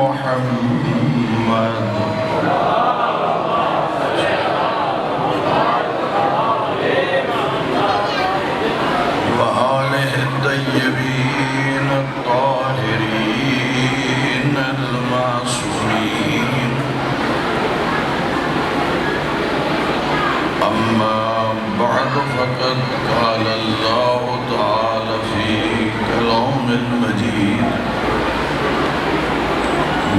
محمد وآلہ الطیبین الطاہرین المعصومین اما بعد فقد قال اللہ تعالی فی کلام المجید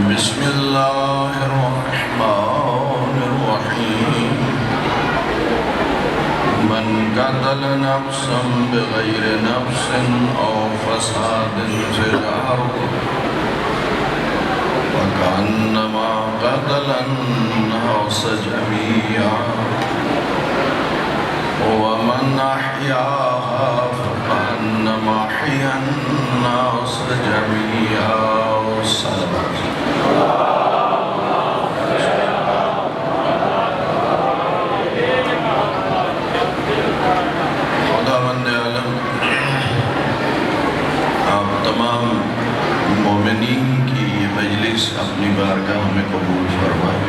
بسم اللہ الرحمن الرحیم من قتل نفسا بغیر نفس او فساد فی الارض فکأنما قتل الناس جميعا ومن احیاها فکأنما احیا الناس جميعا صلوات تمام مومنین کی یہ مجلس اپنی بارگاہ میں قبول فرمائے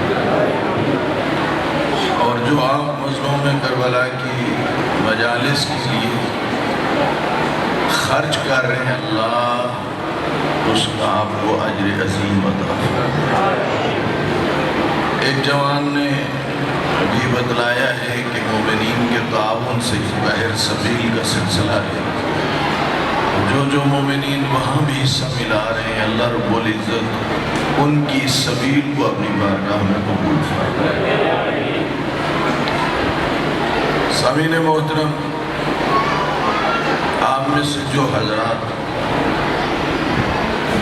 اور جو آپ مظلوم کربلا کی مجالس کے لیے خرچ کر رہے ہیں اللہ اس کا آپ کو اجر عظیم عطا فرمائے۔ ایک جوان نے بھی بتلایا ہے کہ مومنین کے تعاون سے باہر سبیل کا سلسلہ ہے، جو مومنین وہاں بھی حصہ ملا رہے ہیں اللہ رب العزت ان کی سبیل کو اپنی بارگاہ میں قبول فرمائے۔ سامعین محترم، آپ میں سے جو حضرات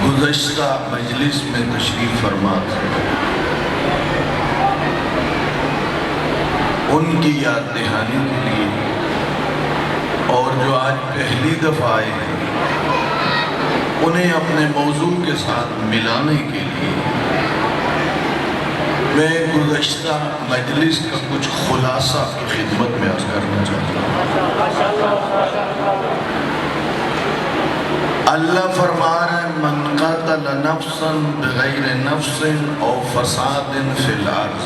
گزشتہ مجلس میں تشریف فرما تھے ان کی یاد دہانی کے لیے اور جو آج پہلی دفعہ آئے ہیں انہیں اپنے موضوع کے ساتھ ملانے کے لیے میں گزشتہ مجلس کا کچھ خلاصہ کی خدمت میں عرض کرنا چاہتا ہوں۔ اللہ فرما رہا ہے من قتل نفسا بغیر نفس او فساد فی الارض،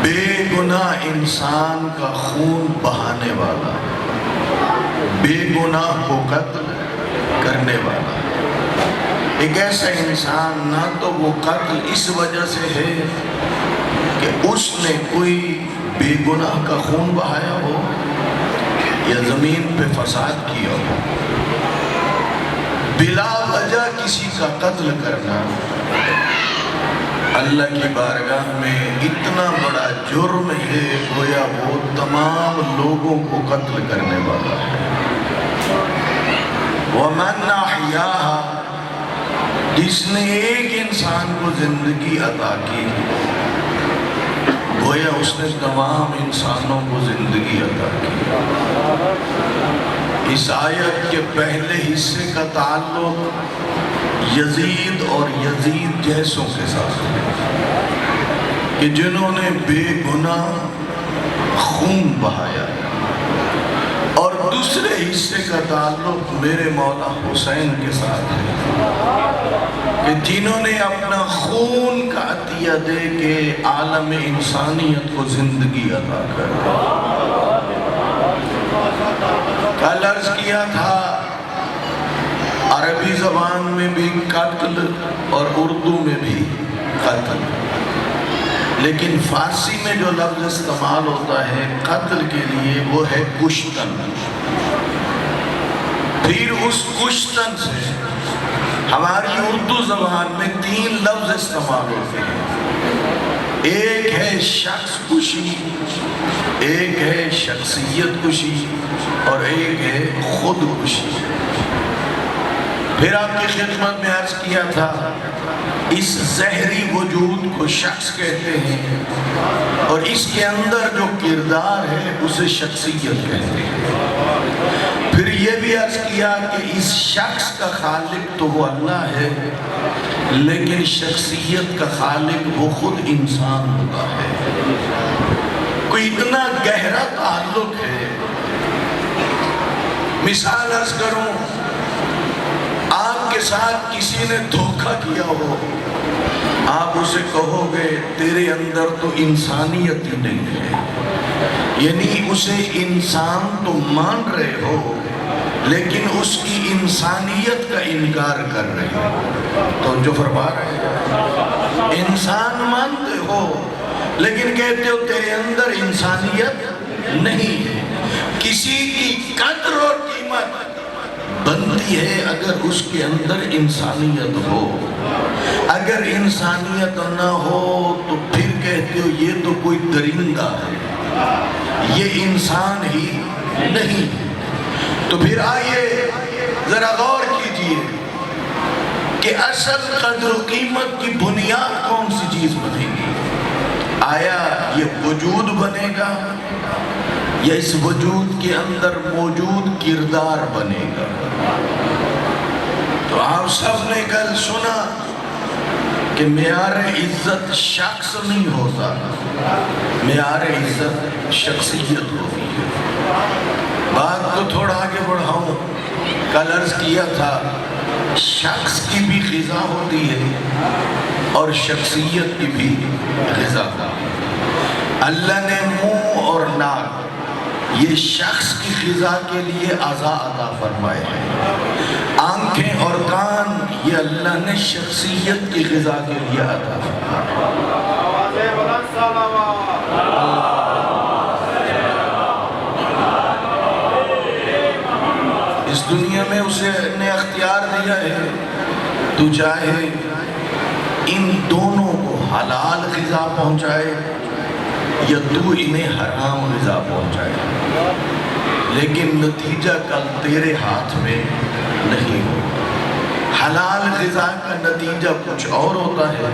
بے گناہ انسان کا خون بہانے والا، بے گناہ کو قتل کرنے والا، ایک ایسا انسان نہ تو وہ قتل اس وجہ سے ہے کہ اس نے کوئی بے گناہ کا خون بہایا ہو یا زمین پہ فساد کیا ہو، بلا وجہ کسی کا قتل کرنا اللہ کی بارگاہ میں اتنا بڑا جرم ہے گویا وہ تمام لوگوں کو قتل کرنے والا ہے۔ وَمَنْ أَحْيَاهَا، جس نے ایک انسان کو زندگی عطا کی گویا اس نے تمام انسانوں کو زندگی عطا کی۔ اس آیت کے پہلے حصے کا تعلق یزید اور یزید جیسوں کے ساتھ ہے کہ جنہوں نے بے گناہ خون بہایا، اور دوسرے حصے کا تعلق میرے مولا حسین کے ساتھ ہے کہ جنہوں نے اپنا خون کا عطیہ دے کے عالم انسانیت کو زندگی عطا کر۔ کل عرض کیا تھا عربی زبان میں بھی قتل اور اردو میں بھی قتل، لیکن فارسی میں جو لفظ استعمال ہوتا ہے قتل کے لیے وہ ہے کشتن۔ پھر اس کشتن سے ہماری اردو زبان میں 3 لفظ استعمال ہوتے ہیں، ایک ہے شخص کشی، ایک ہے شخصیت کشی اور ایک ہے خود کشی۔ پھر آپ کی خدمت میں عرض کیا تھا اس زہری وجود کو شخص کہتے ہیں اور اس کے اندر جو کردار ہے اسے شخصیت کہتے ہیں۔ پھر یہ بھی عرض کیا کہ اس شخص کا خالق تو وہ اللہ ہے، لیکن شخصیت کا خالق وہ خود انسان ہوتا ہے۔ کوئی اتنا گہرا تعلق ہے۔ مثال عرض کروں، آپ کے ساتھ کسی نے دھوکہ دھوکہ کیا ہو، آپ اسے کہو گے تیرے اندر تو انسانیت ہی نہیں ہے، یعنی اسے انسان تو مان رہے ہو لیکن اس کی انسانیت کا انکار کر رہے ہو۔ تو جو فرما رہے ہیں انسان مانتے ہو لیکن کہتے ہو تیرے اندر انسانیت نہیں ہے۔ کسی کی قدر اور قیمت بنتی ہے اگر اس کے اندر انسانیت ہو، اگر انسانیت نہ ہو تو پھر کہتے ہو یہ تو کوئی درندہ ہے، یہ انسان ہی نہیں۔ تو پھر آئیے ذرا غور کیجئے کہ اصل قدر و قیمت کی بنیاد کون سی چیز بنے گی؟ آیا یہ وجود بنے گا یا اس وجود کے اندر موجود کردار بنے گا؟ تو آپ سب نے کل سنا کہ معیار عزت شخص نہیں ہوتا، معیار عزت شخصیت ہوتی ہے۔ بات کو تھوڑا آگے بڑھاؤں، کل عرض کیا تھا شخص کی بھی غذا ہوتی ہے اور شخصیت کی بھی غذا ہوتی ہے۔ اللہ نے منہ اور ناک یہ شخص کی غذا کے لیے اعضاء عطا فرمائے ہیں، آنکھیں اور کان یہ اللہ نے شخصیت کی غذا کے لیے عطا فرمائے۔ اس دنیا میں اسے نے اختیار دیا ہے، تو چاہے ان دونوں کو حلال غذا پہنچائے یا تو انہیں حرام غذا پہنچائے، لیکن نتیجہ کل تیرے ہاتھ میں نہیں ہو۔ حلال غذا کا نتیجہ کچھ اور ہوتا ہے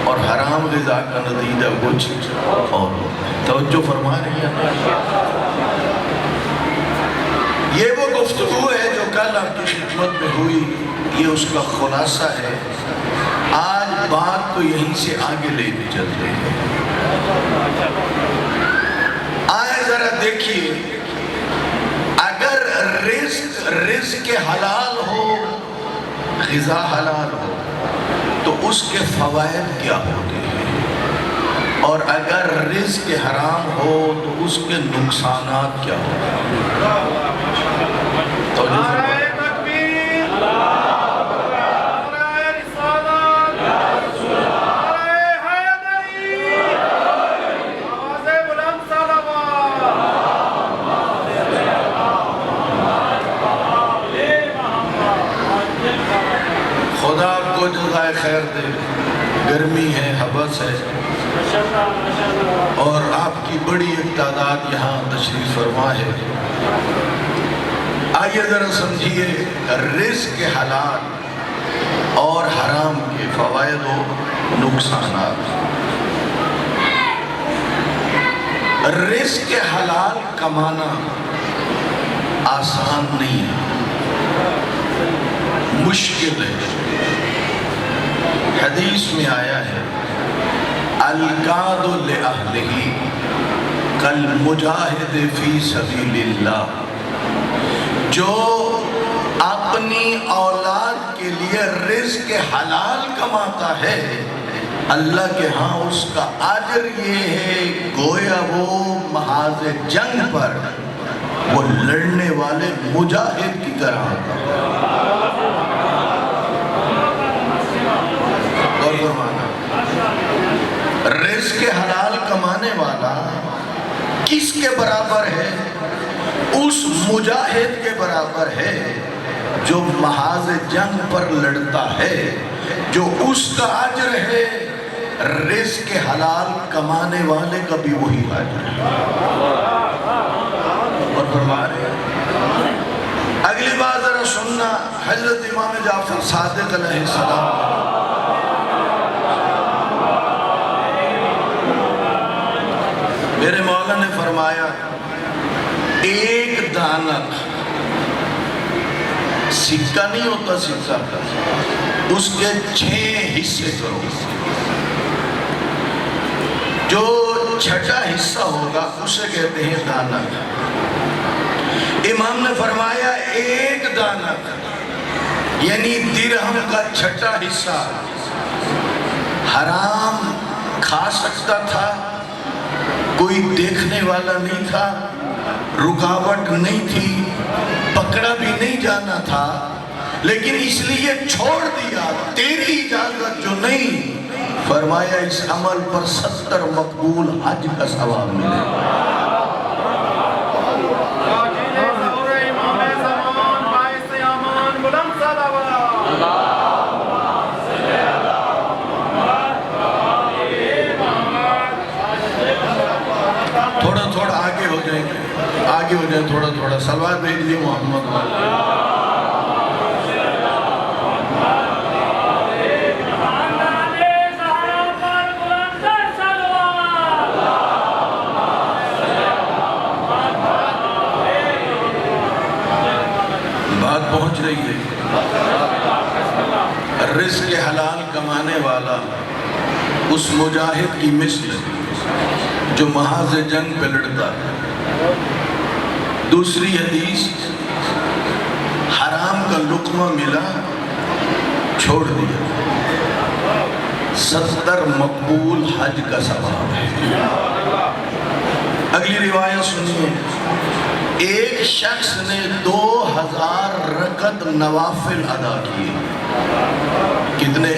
اور حرام غذا کا نتیجہ کچھ اور ہوتا ہے۔ توجہ فرما رہی ہے؟ یہ وہ گفتگو ہے جو کل آپ کی خدمت میں ہوئی، یہ اس کا خلاصہ ہے۔ آج بات کو یہیں سے آگے لے کے چلتے ہیں۔ آئے ذرا دیکھیے، اگر رزق حلال ہو، غذا حلال ہو تو اس کے فوائد کیا ہوتے ہیں، اور اگر رزق حرام ہو تو اس کے نقصانات کیا ہوتے ہیں۔ خدا آپ کو جزائے خیر دے، گرمی ہے، حبس ہے، اور آپ کی بڑی ایک تعداد یہاں تشریف فرما ہے۔ آئیے ذرا سمجھیے رزق حلال اور حرام کے فوائد و نقصانات۔ رزق حلال کمانا آسان نہیں ہے، مشکل ہے۔ حدیث میں آیا ہے القاد لأہلہ کالمجاہد فی سبیل اللہ، جو اپنی اولاد کے لیے رزق حلال کماتا ہے اللہ کے ہاں اس کا اجر یہ ہے گویا وہ محاذ جنگ پر وہ لڑنے والے مجاہد کی طرح ہوتا ہے۔ اور فرمانا رزق حلال کمانے والا کس کے برابر ہے؟ اس مجاہد کے برابر ہے جو محاذ جنگ پر لڑتا ہے، جو اس کا اجر ہے رزق حلال کمانے والے کا بھی وہی اجر ہے۔ اور فرما رہے ہیں اگلی بات ذرا سننا، حضرت امام جعفر صادق علیہ السلام میرے مولا نے فرمایا ایک دانت سکہ نہیں ہوتا، سکہ اس کے 6 حصے کرو، جو چھٹا حصہ ہوگا اسے کہتے ہیں دانت۔ امام نے فرمایا ایک دانت یعنی درہم کا چھٹا حصہ حرام کھا سکتا تھا، کوئی دیکھنے والا نہیں تھا، رکاوٹ نہیں تھی، پکڑا بھی نہیں جانا تھا، لیکن اس لیے چھوڑ دیا، تیری اجازت جو نہیں، فرمایا اس عمل پر 70 مقبول حج کا ثواب ملے گا۔ تھوڑا آگے ہو جائیں تھوڑا صلوات بھیج دیے محمد بات پہنچ رہی ہے۔ رزق حلال کمانے والا اس مجاہد کی مثل جو محاذ جنگ پہ لڑتا ہے۔ دوسری حدیث، حرام کا لقمہ ملا چھوڑ دیا، 70 مقبول حج کا ثواب ہے۔ اگلی روایت سنیے، ایک شخص نے 2000 رکعت نوافل ادا کیے۔ کتنے؟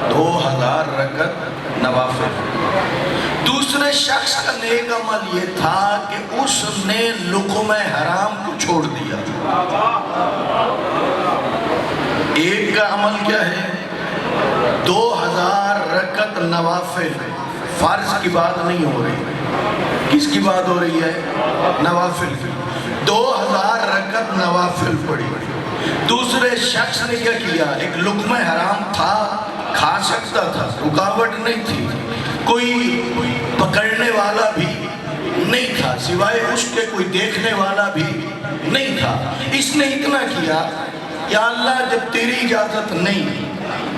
2000 رکعت نوافل۔ دوسرے شخص کا نیک عمل یہ تھا کہ اس نے لقمہ حرام کو چھوڑ دیا۔ ایک کا عمل کیا ہے؟ 2000 رکعت نوافل، فرض کی بات نہیں ہو رہی، کس کی بات ہو رہی ہے؟ نوافل کی۔ 2000 رکعت نوافل پڑھی۔ دوسرے شخص نے کیا کیا؟ ایک لقمہ حرام تھا، کھا سکتا تھا، رکاوٹ نہیں تھی، کوئی پکڑنے والا بھی نہیں تھا، سوائے اس کے کوئی دیکھنے والا بھی نہیں تھا۔ اس نے اتنا کیا، یا اللہ جب تیری اجازت نہیں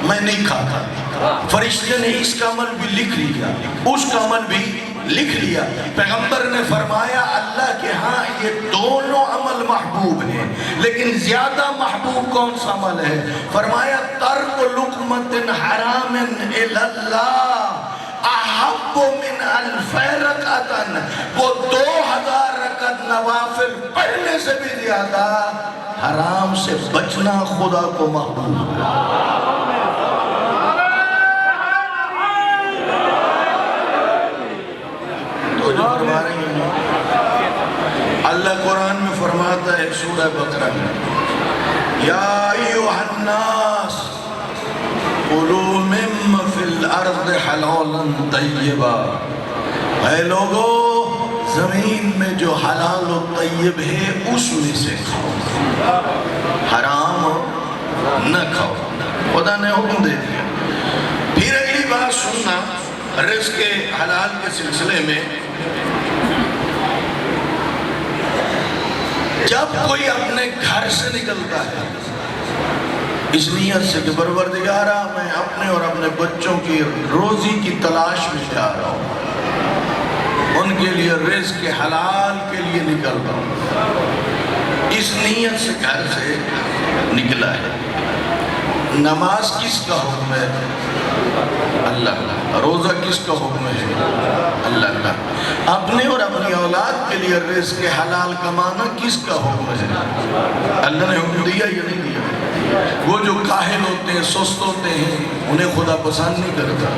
میں نہیں کھاتا۔ فرشتے نے اس کا عمل بھی لکھ لیا، اس کا عمل بھی لکھ لیا۔ پیغمبر نے فرمایا اللہ کے ہاں یہ دونوں عمل محبوب ہیں، لیکن زیادہ محبوب کون سا عمل ہے؟ فرمایا ترک لقمت حرام الاللہ احب من الف رکعتن، وہ 2000 رکعت نوافل پڑھنے سے بھی زیادہ حرام سے بچنا خدا کو محبوب ہے۔ تو جو فرما رہی ہیں اللہ قرآن میں فرماتا ہے سورہ بقرہ میں، یا ایوہ الناس قُلُوا مِمَّ فِي الْأَرْضِ حَلَالًا طَيِّبًا، اے لوگو زمین میں جو حلال و طیب ہے اس میں سے کھاؤ، حرام نہ کھاؤ، خدا نے حکم دے دیا۔ پھر اگلی بات سننا رزق حلال کے سلسلے میں، جب کوئی اپنے گھر سے نکلتا ہے اس نیت سے کہ پروردگارہ میں اپنے اور اپنے بچوں کی روزی کی تلاش میں جا رہا ہوں، ان کے لیے رزق حلال کے لیے نکل رہا ہوں، اس نیت سے گھر سے نکلا ہے۔ نماز کس کا حکم ہے؟ اللہ کا۔ روزہ کس کا حکم ہے؟ اللہ کا۔ اپنے اور اپنی اولاد کے لیے رزق حلال کمانا کس کا حکم ہے؟ اللہ نے حکم دیا یا نہیں دیا؟ وہ جو کاہل ہوتے ہیں، سست ہوتے ہیں، انہیں خدا پسند نہیں کرتا۔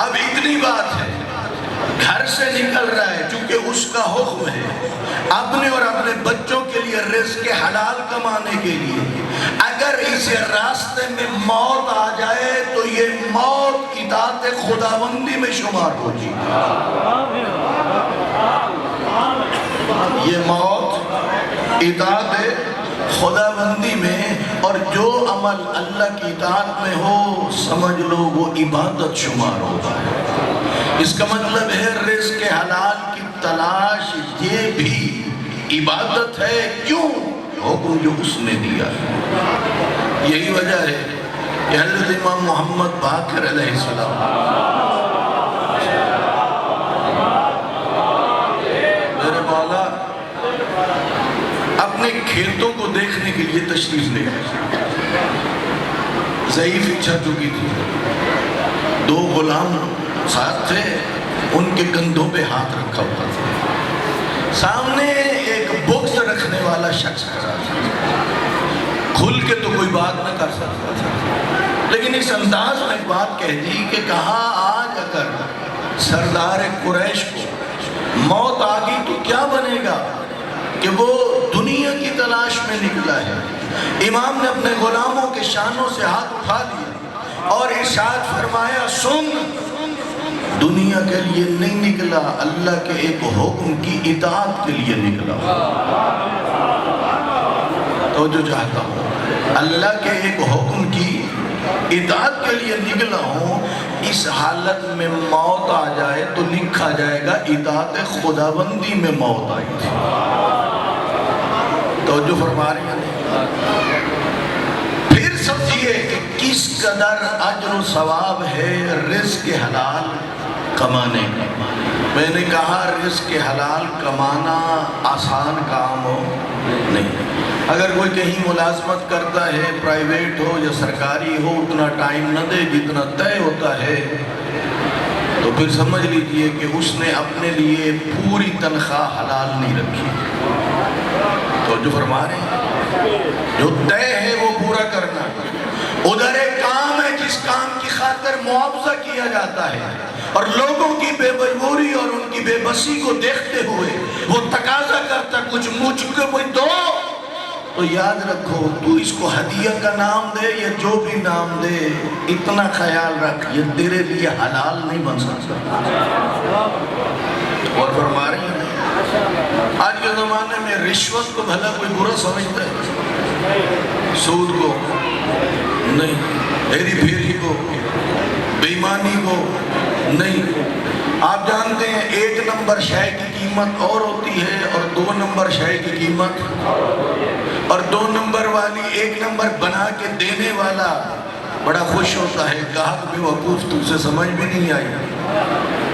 اب اتنی بات ہے، گھر سے نکل رہا ہے چونکہ اس کا حکم ہے، اپنے اور اپنے بچوں کے لیے رزق حلال کمانے کے لیے، اگر اس راستے میں موت آ جائے تو یہ موت اطاعت خداوندی میں شمار ہوگی۔ یہ موت اطاعت خداوندی میں، اور جو عمل اللہ کی اطاعت میں ہو سمجھ لو وہ عبادت شمار ہوتا ہے۔ اس کا مطلب ہے رزق حلال کی تلاش یہ بھی عبادت ہے۔ کیوں؟ حکم جو اس نے دیا ہے۔ یہی وجہ ہے کہ حضرت امام محمد باقر علیہ السلام میرے مولا اپنے کھیتوں کو دیکھنے کے لیے تشریف لے گئے۔ ضعیف اچھا چکی تھی، 2 غلام ساتھ تھے، ان کے کندھوں پہ ہاتھ رکھا ہوا تھا، سامنے ایک بغض رکھنے والا شخص کھڑا تھا، کھل کے تو کوئی بات نہ کر سکتا تھا، لیکن اس انداز میں بات کہہ دی کہ کہا آج اگر سردار قریش کو موت آ گئی تو کیا بنے گا کہ وہ دنیا کی تلاش میں نکلا ہے۔ امام نے اپنے غلاموں کے شانوں سے ہاتھ اٹھا لیا اور ارشاد فرمایا، سن، دنیا کے لیے نہیں نکلا، اللہ کے ایک حکم کی اطاعت کے لیے نکلا۔ تو جو چاہتا ہوں اللہ کے ایک حکم کی اطاعت کے لیے نکلا ہوں، اس حالت میں موت آ جائے تو لکھا جائے گا اطاعت خداوندی میں موت آئی تھی۔ توجہ فرما رہی ہیں؟ پھر سمجھیے کہ کس قدر اجر و ثواب ہے رزق حلال کمانے کا۔ میں نے کہا رزق حلال کمانا آسان کام ہو نہیں۔ اگر کوئی کہیں ملازمت کرتا ہے، پرائیویٹ ہو یا سرکاری ہو، اتنا ٹائم نہ دے جتنا طے ہوتا ہے، تو پھر سمجھ لیجئے کہ اس نے اپنے لیے پوری تنخواہ حلال نہیں رکھی۔ تو جو فرما رہے ہیں جو طے ہے وہ پورا کرنا۔ ادھر ایک کام ہے جس کام کی خاطر معاوضہ کیا جاتا ہے، اور لوگوں کی بے مجبوری اور ان کی بے بسی کو دیکھتے ہوئے وہ تقاضا کرتا کچھ مجھ کو کوئی دو، تو یاد رکھو تو اس کو ہدیہ کا نام دے یا جو بھی نام دے، اتنا خیال رکھ یہ تیرے لیے حلال نہیں بن سکتا۔ اور فرما رہی ہیں آج کے زمانے میں رشوت کو بھلا کوئی برا سمجھتا ہے، سود کو نہیں، ہیری پھیری کو، بے ایمانی کو نہیں۔ آپ جانتے ہیں 1 نمبر شے کی قیمت اور ہوتی ہے اور 2 نمبر شے کی قیمت، اور 2 نمبر والی 1 نمبر بنا کے دینے والا بڑا خوش ہوتا ہے، گاہک بے وقوف تم سے سمجھ بھی نہیں آئی۔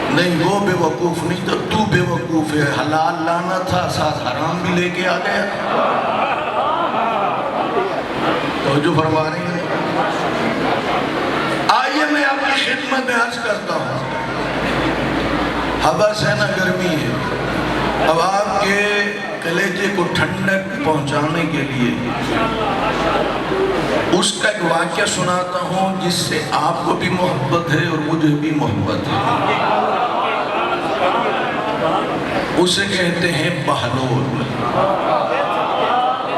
نہیں، وہ بے وقوف نہیں تو تو بے وقوف ہے، حلال لانا تھا ساتھ حرام بھی لے کے آ گیا۔ تو جو فرما رہے ہیں آئیے میں آپ کی خدمت میں عرض کرتا ہوں، ہوا سے نا گرمی ہے، اب آپ کے کلیجے کو ٹھنڈک پہنچانے کے لیے اس کا ایک واقعہ سناتا ہوں جس سے آپ کو بھی محبت ہے اور مجھے بھی محبت ہے۔ اسے کہتے ہیں بہلول۔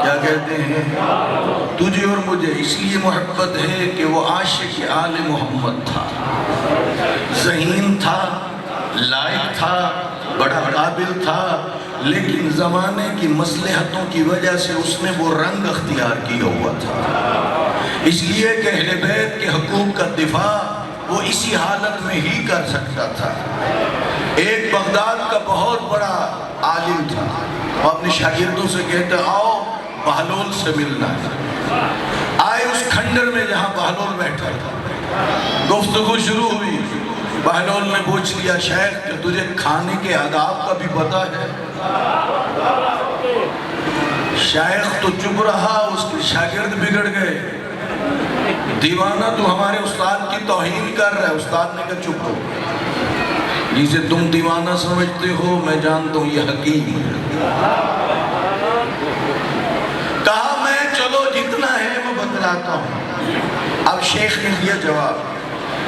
کیا کہتے ہیں؟ تجھے اور مجھے اس لیے محبت ہے کہ وہ عاشق آل محمد تھا، ذہین تھا، لائق تھا، بڑا قابل تھا، لیکن زمانے کی مصلحتوں کی وجہ سے اس نے وہ رنگ اختیار کیا ہوا تھا۔ اس لیے کہ اہل بیت کے حقوق کا دفاع وہ اسی حالت میں ہی کر سکتا تھا۔ ایک بغداد کا بہت بڑا عالم تھا، وہ اپنے شاگردوں سے کہتا آؤ بہلول سے ملنا ہے۔ آئے اس کھنڈر میں جہاں بہلول بیٹھا تھا، گفتگو شروع ہوئی۔ بہلول نے پوچھ لیا شیخ کہ تجھے کھانے کے آداب کا بھی پتہ ہے؟ شیخ تو چپ رہا، اس کے شاگرد بگڑ گئے۔ دیوانہ تو ہمارے استاد کی توہین کر رہا ہے۔ استاد نے کہا چپ ہو، جسے تم دیوانہ سمجھتے ہو میں جانتا ہوں یہ حکیم ہے۔ کہا میں چلو جتنا ہے وہ بتلاتا ہوں۔ اب شیخ نے دیا جواب،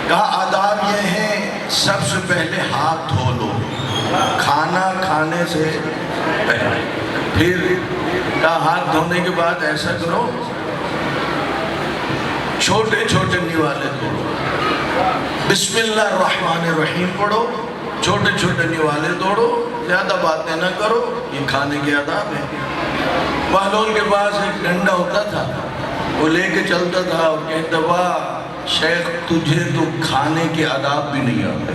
کہا آداب یہ ہے سب سے پہلے ہاتھ دھو لو کھانا کھانے سے پہلے، پھر کہا ہاتھ دھونے کے بعد ایسا کرو چھوٹے چھوٹے نوالے توڑو، بسم اللہ الرحمن الرحیم پڑھو، چھوٹے چھوٹے نوالے توڑو، زیادہ باتیں نہ کرو، یہ کھانے کے آداب ہیں۔ بہلول کے پاس ایک ڈنڈا ہوتا تھا، وہ لے کے چلتا تھا اور کہتا واہ شیخ تجھے تو کھانے کے آداب بھی نہیں آتے۔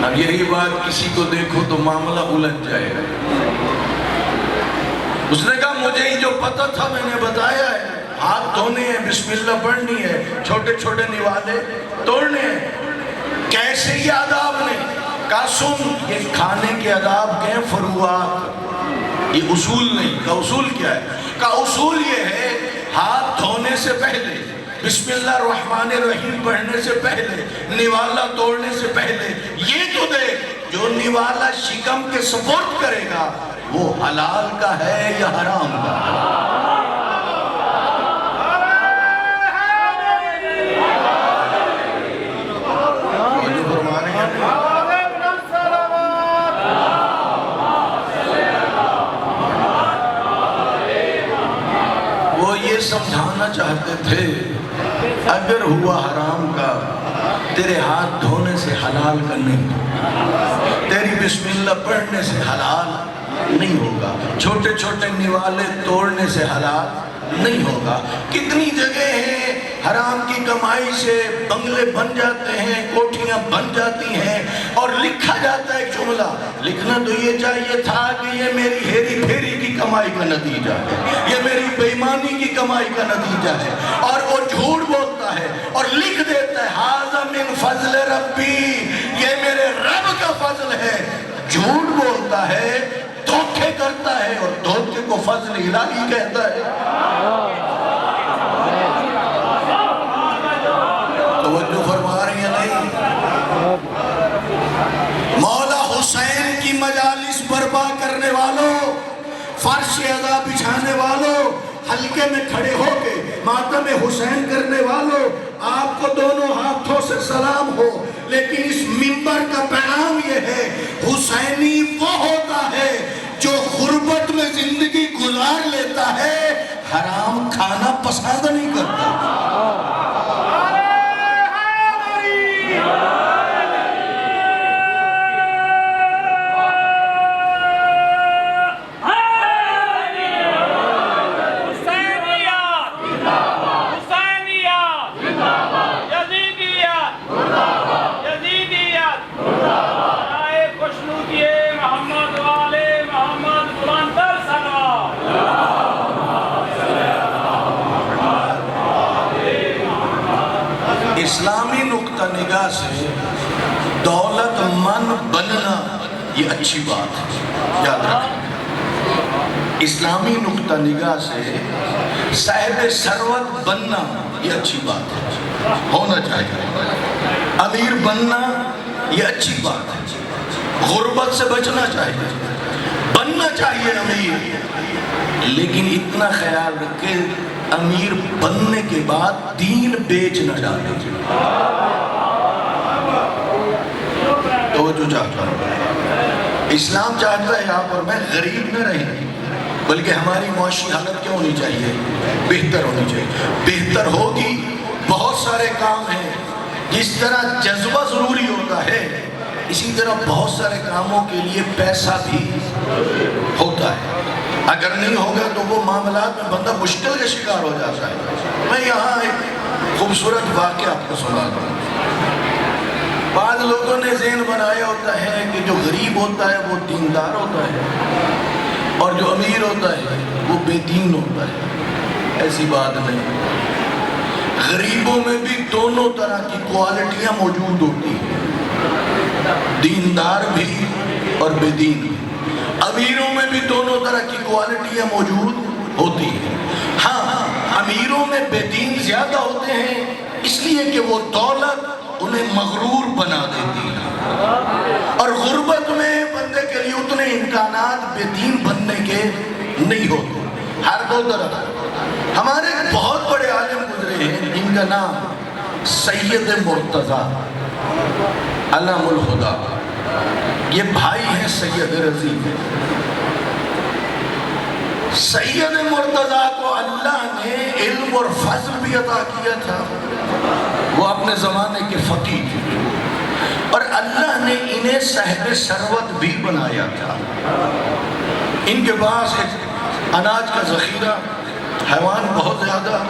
اب یہی بات کسی کو دیکھو تو معاملہ الجھ جائے گا۔ اس نے کہا مجھے ہی جو پتہ تھا میں نے بتایا ہے، ہاتھ دھونے ہیں، بسم اللہ پڑھنی ہے، چھوٹے چھوٹے نوالے توڑنے ہیں، کیسے یہ آداب نے؟ کہا سن یہ کھانے کے آداب کے فروعات، یہ اصول نہیں. کا اصول کیا ہے؟ کا اصول یہ ہے ہاتھ دھونے سے پہلے بسم اللہ الرحمن الرحیم پڑھنے سے پہلے نوالا توڑنے سے پہلے یہ تو دیکھ جو نوالا شکم کے سپورٹ کرے گا وہ حلال کا ہے یا حرام کا ہے. سمجھانا چاہتے تھے اگر ہوا حرام کا تیرے ہاتھ دھونے سے حلال کا نہیں، تیری بسم اللہ پڑھنے سے حلال نہیں ہوگا، چھوٹے چھوٹے نوالے توڑنے سے حلال نہیں ہوگا. کتنی جگہ ہیں حرام کی کمائی سے بنگلے بن جاتے ہیں، کوٹھیاں بن جاتی ہیں اور لکھا جاتا ہے جملہ. لکھنا تو یہ چاہیے تھا کہ یہ میری ہیری پھیری کی کمائی کا نتیجہ ہے، یہ میری بے ایمانی کی کمائی کا نتیجہ ہے، اور وہ جھوٹ بولتا ہے اور لکھ دیتا ہے ھذا من فضل ربی، یہ میرے رب کا فضل ہے. جھوٹ بولتا ہے، دھوکے کرتا ہے اور دھوکے کو فضل الہی کہتا ہے. توجہ فرما رہی ہیں نہیں؟ مولا حسین کی مجالس برپا کرنے والوں، فرش عزا بچھانے والوں، حلقے میں کھڑے ہو کے ماتم حسین کرنے والوں، آپ کو دونوں ہاتھوں سے سلام ہو. لیکن اس منبر کا پیغام یہ ہے حسینی وہ ہوتا ہے جو غربت میں زندگی گزار لیتا ہے، حرام کھانا پسند نہیں کرتا. اسلامی نقطہ نگاہ سے دولت مند بننا یہ اچھی بات ہے، یاد رکھیں. اسلامی نقطہ نگاہ سے صاحب ثروت بننا یہ اچھی بات ہے، ہونا چاہیے. امیر بننا یہ اچھی بات ہے، غربت سے بچنا چاہیے، بننا چاہیے امیر. لیکن اتنا خیال رکھے امیر بننے کے بعد دین بیچ نہ ڈالے. توجہ چاہتا ہوں، اسلام چاہتا ہے یہاں پر میں غریب نہ رہیں، بلکہ ہماری معاشی حالت کیا ہونی چاہیے؟ بہتر ہونی چاہیے. بہتر ہوگی، بہت سارے کام ہیں. جس طرح جذبہ ضروری ہوتا ہے اسی طرح بہت سارے کاموں کے لیے پیسہ بھی ہوتا ہے. اگر نہیں ہوگا تو وہ معاملات میں بندہ مشکل کا شکار ہو جاتا ہے. میں یہاں ایک خوبصورت واقعہ آپ کو سناتا ہوں. بعض لوگوں نے ذہن بنایا ہوتا ہے کہ جو غریب ہوتا ہے وہ دیندار ہوتا ہے اور جو امیر ہوتا ہے وہ بے دین ہوتا ہے. ایسی بات نہیں. غریبوں میں بھی دونوں طرح کی کوالٹیاں موجود ہوتی ہیں، دیندار بھی اور بے دین بھی. امیروں میں بھی دونوں طرح کی کوالٹیاں موجود ہوتی ہیں. ہاں، امیروں میں بے دین زیادہ ہوتے ہیں اس لیے کہ وہ دولت انہیں مغرور بنا دیتی ہے، اور غربت میں بندے کے لیے اتنے امکانات بے دین بننے کے نہیں ہوتے. ہر دو طرح. ہمارے بہت بڑے عالم گزرے ہیں جن کا نام سید مرتضیٰ علم الہدا، یہ بھائی ہیں سید رضی. سید مرتضیٰ کو اللہ نے علم اور فضل بھی عطا کیا تھا. وہ اپنے زمانے کے فقیہ تھے اور اللہ نے انہیں صاحب ثروت بھی بنایا تھا. ان کے پاس ایک اناج کا ذخیرہ، حیوان بہت زیادہ،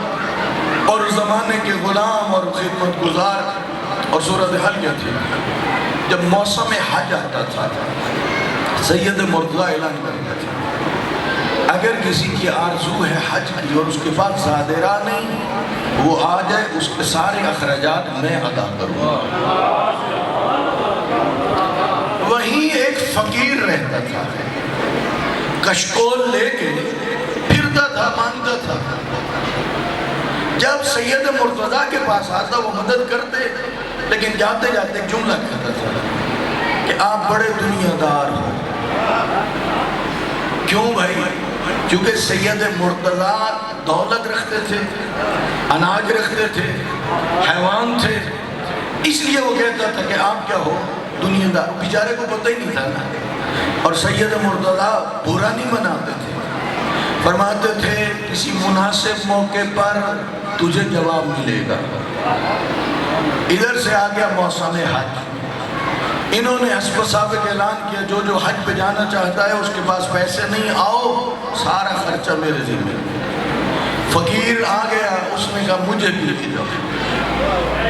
اور زمانے کے غلام اور خدمت گزار. اور صورتحال کیا تھی؟ جب موسم حج آتا تھا سید مرتضیٰ اعلان کرتا تھا اگر کسی کی آرزو ہے حج کی اور اس کے پاس زادرہ نہیں، وہ آ جائے، اس کے سارے اخراجات میں ادا کروں. وہیں ایک فقیر رہتا تھا، کشکول لے کے پھرتا تھا، مانگتا تھا. جب سید مرتضیٰ کے پاس آتا وہ مدد کرتے، لیکن جاتے جاتے ایک جملہ کہتا تھا کہ آپ بڑے دنیا دار ہو. کیوں بھائی؟ کیونکہ سید مرتضیٰ دولت رکھتے تھے، اناج رکھتے تھے، حیوان تھے، اس لیے وہ کہتا تھا کہ آپ کیا ہو؟ دنیا دار. بیچارے کو پتہ ہی نہیں تھا نا. اور سید مرتضیٰ برا نہیں مناتے تھے، فرماتے تھے کسی مناسب موقع پر تجھے جواب ملے گا. ادھر سے آ گیا موسم حج. انہوں نے حسب سابق اعلان کیا جو جو حج پہ جانا چاہتا ہے اس کے پاس پیسے نہیں، آؤ سارا خرچہ میرے ذمہ. فقیر آ گیا، اس نے کہا مجھے بھی لے جاؤ.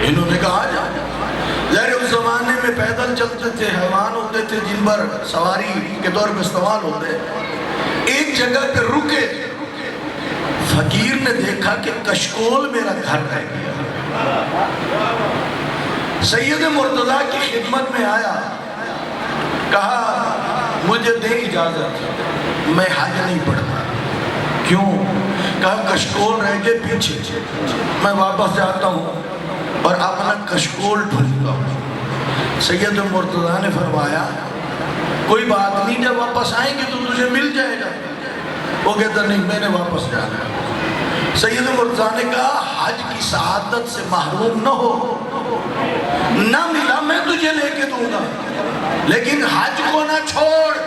انہوں نے کہا آ جا. ظاہر اس زمانے میں پیدل چلتے تھے، حیوان ہوتے تھے جن پر سواری کے طور پہ استعمال ہوتے. ایک جگہ پہ رکے، فقیر نے دیکھا کہ کشکول میرا گھر رہ گیا. سید مرتضیٰ کی خدمت میں آیا، کہا مجھے دے اجازت، میں حج نہیں پڑھتا. کیوں؟ کہا کشکول رہ گئے پیچھے، میں واپس جاتا ہوں اور اپنا کشکول ڈھونڈتا ہوں. سید مرتضیٰ نے فرمایا کوئی بات نہیں، جب واپس آئیں گے تو تجھے مل جائے گا. وہ کہتا نہیں، میں نے واپس جانا. سید مرتضیٰ نے کہا حج کی سعادت سے محروم نہ ہو، نہ ملا میں تجھے لے کے دوں گا، لیکن حج کو نہ چھوڑ.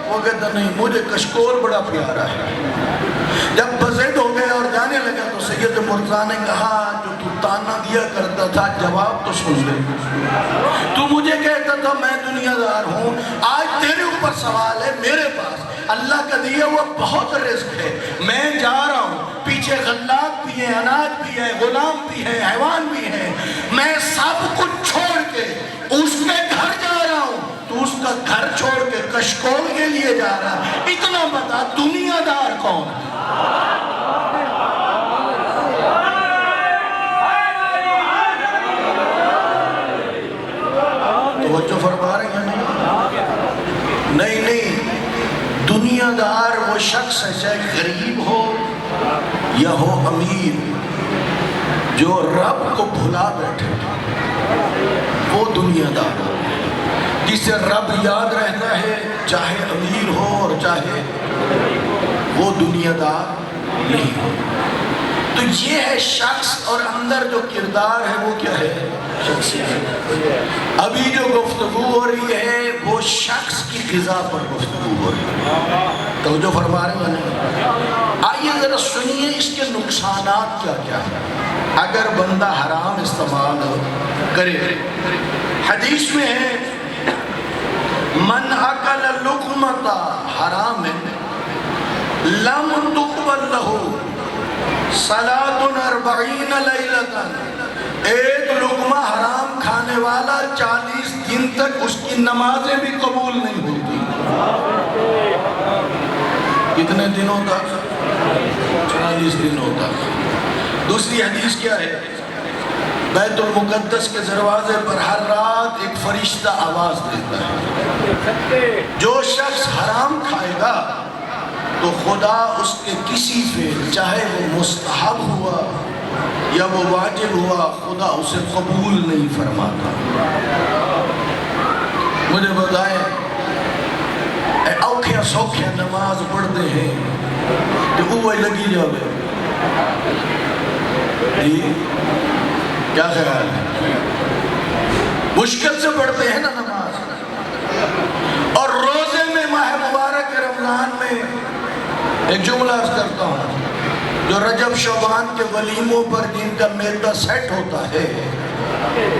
وہ کہتا نہیں، مجھے کشکول بڑا پیارا ہے. جب بزد ہو گئے اور جانے لگا تو سید مرتضیٰ نے کہا جو تو تانا دیا کرتا تھا جواب تو سن لے. تو مجھے کہتا تھا میں دنیا دار ہوں، آج تیرے اوپر سوال ہے. میرے پاس اللہ کا دیا ہوا بہت رزق ہے، میں جا رہا ہوں، پیچھے غلات بھی ہیں، اناج بھی ہے، غلام بھی ہے، حیوان بھی ہے. میں سب کچھ چھوڑ کے اس کے گھر جا رہا ہوں، تو اس کا گھر چھوڑ کے کشکول کے لیے جا رہا. اتنا بتا دنیا دار کون ہے؟ توجہ فرما رہے ہیں نہیں؟ نہیں، دنیا دار وہ شخص ہے چاہے غریب ہو یا ہو امیر، جو رب کو بھلا بیٹھے وہ دنیا دار ہو. جسے رب یاد رہتا ہے چاہے امیر ہو اور چاہے وہ دنیا دار نہیں ہو. تو یہ ہے شخص، اور اندر جو کردار ہے وہ کیا ہے؟ شخصیت. ابھی جو گفتگو ہو رہی ہے وہ شخص کی غذا پر گفتگو ہو رہی ہے. توجہ فرما رہے ہیں؟ آئیے ذرا سنیے اس کے نقصانات کیا کیا ہیں اگر بندہ حرام استعمال کرے. حدیث میں ہے من اکل لقمۃ حرام لم تقبل لہ صلاۃ 40 لیلۃ. ایک لقمہ حرام کھانے والا 40 دن تک اس کی نمازیں بھی قبول نہیں ہوتی. کتنے دنوں تک؟ 40 دنوں تک. دوسری حدیث کیا ہے؟ بیت المقدس کے دروازے پر ہر رات ایک فرشتہ آواز دیتا ہے. جو شخص حرام کھائے گا تو خدا اس کے کسی فعل، چاہے وہ مستحب ہوا یا وہ واجب ہوا، خدا اسے قبول نہیں فرماتا. مجھے بتائیں اے اوکھیا سوکھیا نماز پڑھتے ہیں تو وہ لگی جاوے جی کیا خیال ہے؟ مشکل سے پڑھتے ہیں نا نماز. اور روزے میں ماہ مبارک رمضان میں ایک جملہ عرض کرتا ہوں، جو رجب شعبان کے ولیموں پر جن کا معدہ سیٹ ہوتا ہے،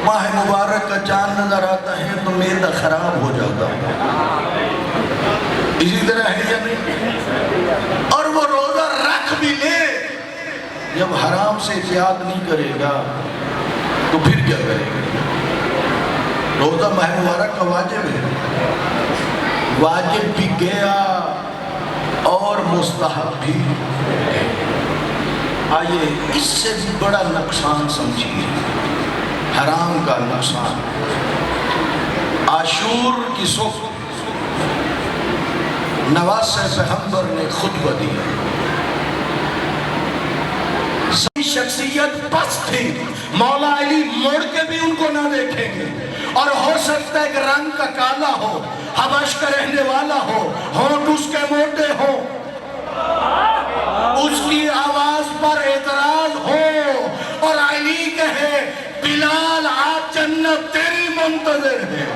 ماہ مبارک کا چاند نظر آتا ہے تو معدہ خراب ہو جاتا ہے. اسی طرح ہے یا نہیں؟ اور وہ روزہ رکھ بھی لے، جب حرام سے احتیاط نہیں کرے گا تو پھر کیا کرے گا؟ روزہ ماہ مبارک کا واجب ہے، واجب بھی گیا اور مستحب بھی. آئیے اس سے بھی بڑا نقصان سمجھیے، حرام کا نقصان. عاشور کی صبح نواسۂ پیغمبر نے خطبہ دیا. شخصیت پس تھی، مولا علی موڑ کے بھی ان کو نہ دیکھیں گے. اور ہو سکتا ہے کہ رنگ کا کالا ہو، حبش کا رہنے والا ہو، ہونٹ اس کے موٹے ہو، اس کی آواز پر اعتراض ہو اور علی کہے بلال آج جنت تیری منتظر ہے.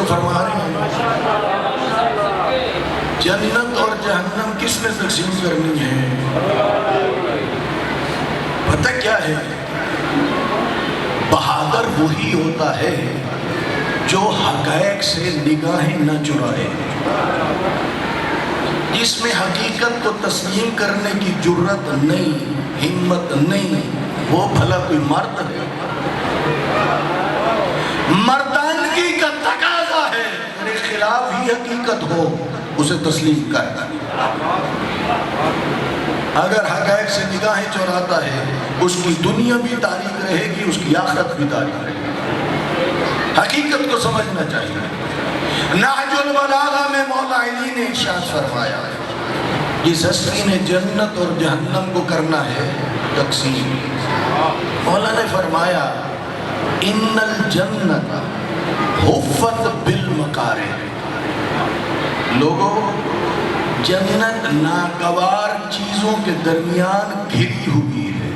فرما رہے ہیں جنت اور جہنم کس نے تقسیم کرنی ہے؟ پتہ کیا ہے؟ بہادر وہی ہوتا ہے جو حقائق سے نگاہیں نہ چرائے، جس میں حقیقت کو تسلیم کرنے کی جرت نہیں، ہمت نہیں، وہ بھلا کوئی مرد ہے؟ مردانگی کا تقاضا ہے میرے خلاف ہی حقیقت ہو اسے تسلیم کرتا. اگر حقائق سے نگاہیں چوراتا ہے اس کی دنیا بھی تاریک رہے گی، اس کی آخرت بھی تاریک رہے گی. حقیقت کو سمجھنا چاہیے. نہج البلاغہ میں مولا علی نے ارشاد فرمایا جس ہستی نے جنت اور جہنم کو کرنا ہے تقسیم، مولا نے فرمایا ان الجنت حفت بالمکارہ. لوگوں، جنت ناگوار چیزوں کے درمیان گھری ہوئی ہے.